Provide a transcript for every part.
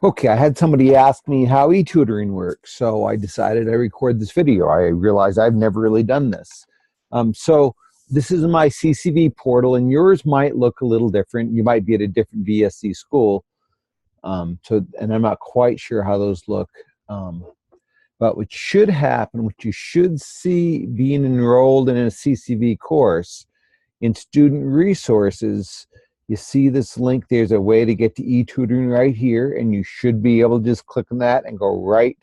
Okay, I had somebody ask me how eTutoring works, so I decided I record this video. I realized I've never really done this. So this is my CCV portal, and yours might look a little different. You might be at a different VSC school, and I'm not quite sure how those look. But what should happen, what you should see being enrolled in a CCV course, in student resources, you see this link. There's a way to get to eTutoring right here, and you should be able to just click on that and go right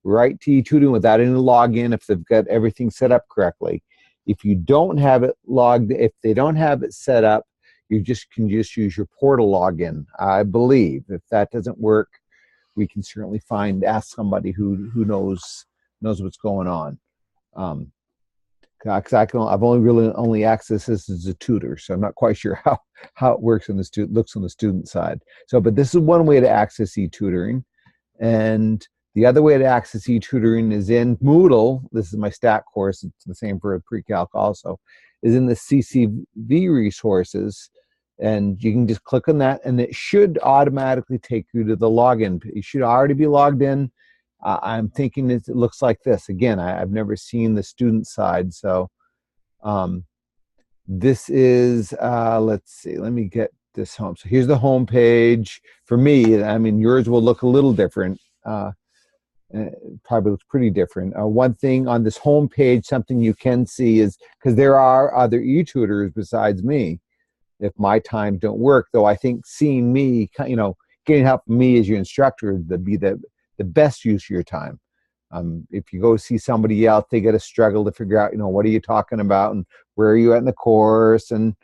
to eTutoring without any login if they've got everything set up correctly. If you don't have it logged, if they don't have it set up, you can just use your portal login, I believe. If that doesn't work, we can certainly ask somebody who knows what's going on. Because I've only accessed this as a tutor, so I'm not quite sure how it works on the looks on the student side. So, but this is one way to access eTutoring, and the other way to access eTutoring is in Moodle. This is my stat course. It's the same for pre-calc also. Is in the CCV resources, and you can just click on that, and it should automatically take you to the login. You should already be logged in. I'm thinking it looks like this. Again, I've never seen the student side, so this is, let's see, let me get this home. So here's the home page. For me, I mean, yours will look a little different. Probably looks pretty different. One thing on this home page, something you can see is, because there are other e-tutors besides me, if my times don't work, though I think seeing me, getting help from me as your instructor would be the best use of your time. If you go see somebody else, they get a struggle to figure out, what are you talking about and where are you at in the course, and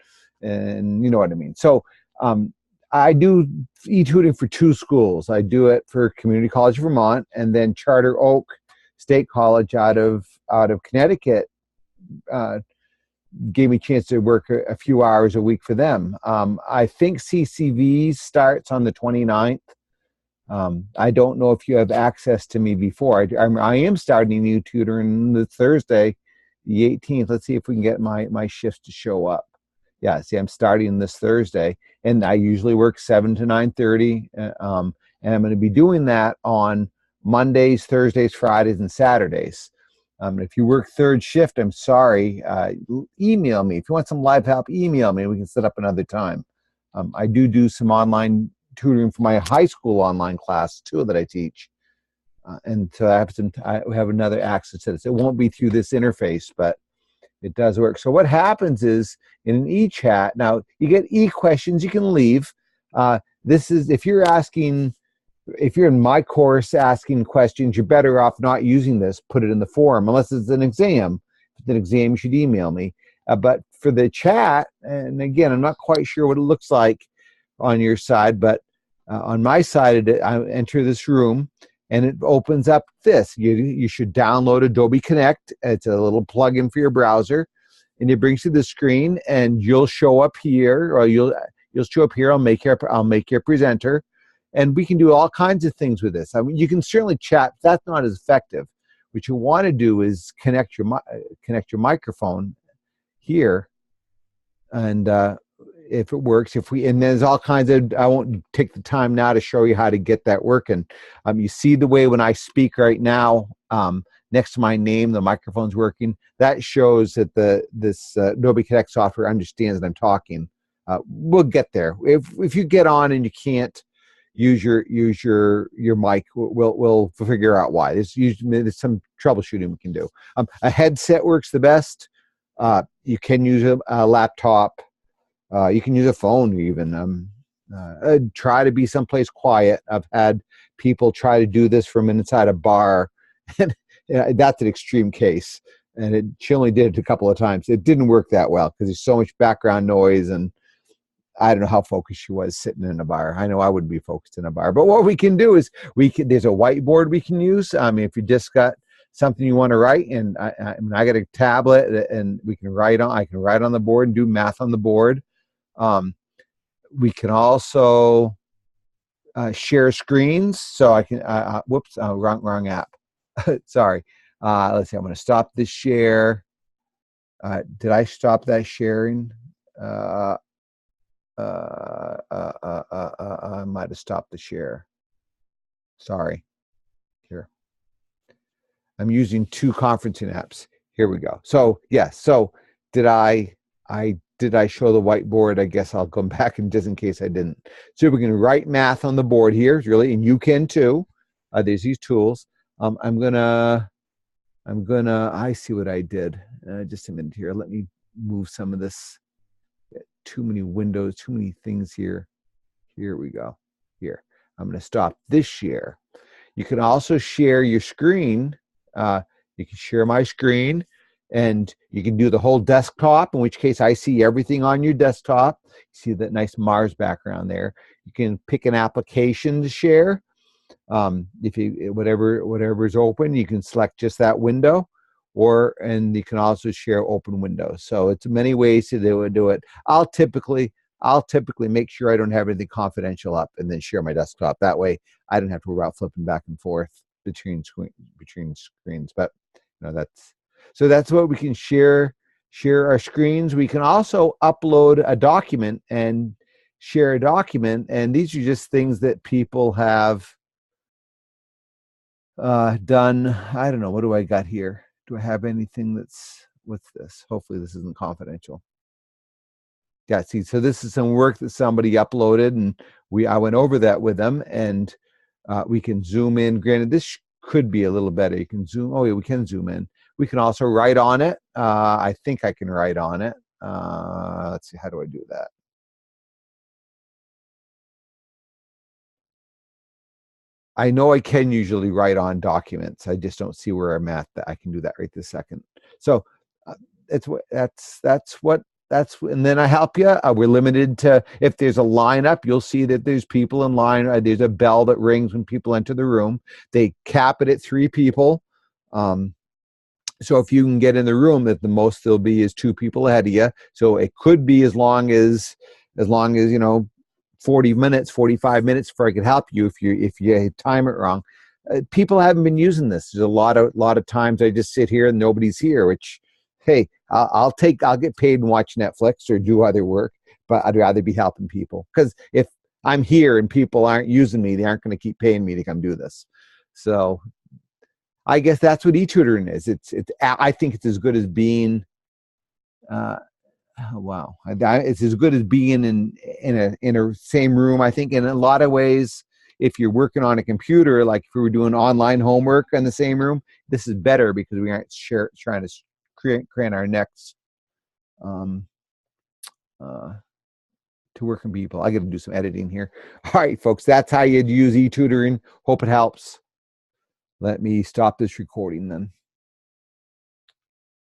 you know what I mean. So I do e-tutoring for two schools. I do it for Community College of Vermont, and then Charter Oak State College out of Connecticut gave me a chance to work a few hours a week for them. I think CCV starts on the 29th. I don't know if you have access to me before. I am starting new tutoring the Thursday, the 18th. Let's see if we can get my shifts to show up. Yeah, see, I'm starting this Thursday, and I usually work 7 to 9:30, and I'm going to be doing that on Mondays, Thursdays, Fridays, and Saturdays. If you work third shift, I'm sorry, email me. If you want some live help, email me. We can set up another time. I do some online tutoring for my high school online class too that I teach, and so I have another access to this. It won't be through this interface, but it does work. So what happens is, in an e-chat, now you get e-questions you can leave. This is if you're in my course asking questions, you're better off not using this. Put it in the forum, unless it's an exam. If it's an exam, you should email me. But for the chat, and again, I'm not quite sure what it looks like on your side, but on my side, I enter this room, and it opens up this. You should download Adobe Connect. It's a little plugin for your browser, and it brings you the screen, and you'll show up here, or you'll show up here. I'll make your presenter, and we can do all kinds of things with this. I mean, you can certainly chat. That's not as effective. What you want to do is connect your microphone here, and if it works, and there's all kinds of, I won't take the time now to show you how to get that working. You see the way when I speak right now, next to my name, the microphone's working. That shows that this Adobe Connect software understands that I'm talking. We'll get there. If you get on and you can't use your mic, we'll figure out why. There's some troubleshooting we can do. A headset works the best. You can use a laptop. You can use a phone even. Try to be someplace quiet. I've had people try to do this from inside a bar, and that's an extreme case. And she only did it a couple of times. It didn't work that well because there's so much background noise, and I don't know how focused she was sitting in a bar. I know I wouldn't be focused in a bar. But what we can do is there's a whiteboard we can use. I mean, if you just got something you want to write, and I got a tablet, and we can write on. I can write on the board and do math on the board. We can also share screens, so I can. Whoops, wrong app. Sorry. Let's see. I'm going to stop this share. Did I stop that sharing? I might have stopped the share. Sorry. Here. I'm using two conferencing apps. Here we go. So yes. So did I show the whiteboard? I guess I'll come back and just in case I didn't. So we're going to write math on the board here, really, and you can too. There's these tools. I see what I did. Just a minute here. Let me move some of this. Too many windows, too many things here. Here we go. Here. I'm going to stop this share. You can also share your screen. You can share my screen, and you can do the whole desktop, in which case I see everything on your desktop. You see that nice Mars background there. You can pick an application to share. If you whatever is open, you can select just that window, and you can also share open windows. So it's many ways to do it. I'll typically make sure I don't have anything confidential up and then share my desktop. That way I don't have to worry about flipping back and forth between screens. But that's what we can share our screens. We can also upload a document and share a document, and these are just things that people have done. I don't know, what do I got here? Do I have anything that's, what's this? Hopefully this isn't confidential. Yeah, see, so this is some work that somebody uploaded, and I went over that with them, and we can zoom in. Granted, this could be a little better. You can zoom. Oh, yeah, we can zoom in. We can also write on it. I think I can write on it. Let's see, how do I do that? I know I can usually write on documents. I just don't see where I'm at that I can do that right this second. So and then I help you. We're limited to, if there's a lineup, you'll see that there's people in line. There's a bell that rings when people enter the room. They cap it at 3 people. So if you can get in the room, that the most there'll be is 2 people ahead of you. So it could be as long as 40 minutes, 45 minutes before I could help you if you time it wrong. People haven't been using this. There's a lot of times I just sit here and nobody's here, which, hey, I'll get paid and watch Netflix or do other work, but I'd rather be helping people, because if I'm here and people aren't using me, they aren't going to keep paying me to come do this. So I guess that's what eTutoring is. I think it's as good as being wow, it's as good as being in a same room. I think in a lot of ways, if you're working on a computer, like if we were doing online homework in the same room, this is better because we aren't trying to crane our necks to working people. I got to do some editing here. All right, folks, that's how you'd use eTutoring. Hope it helps. Let me stop this recording then.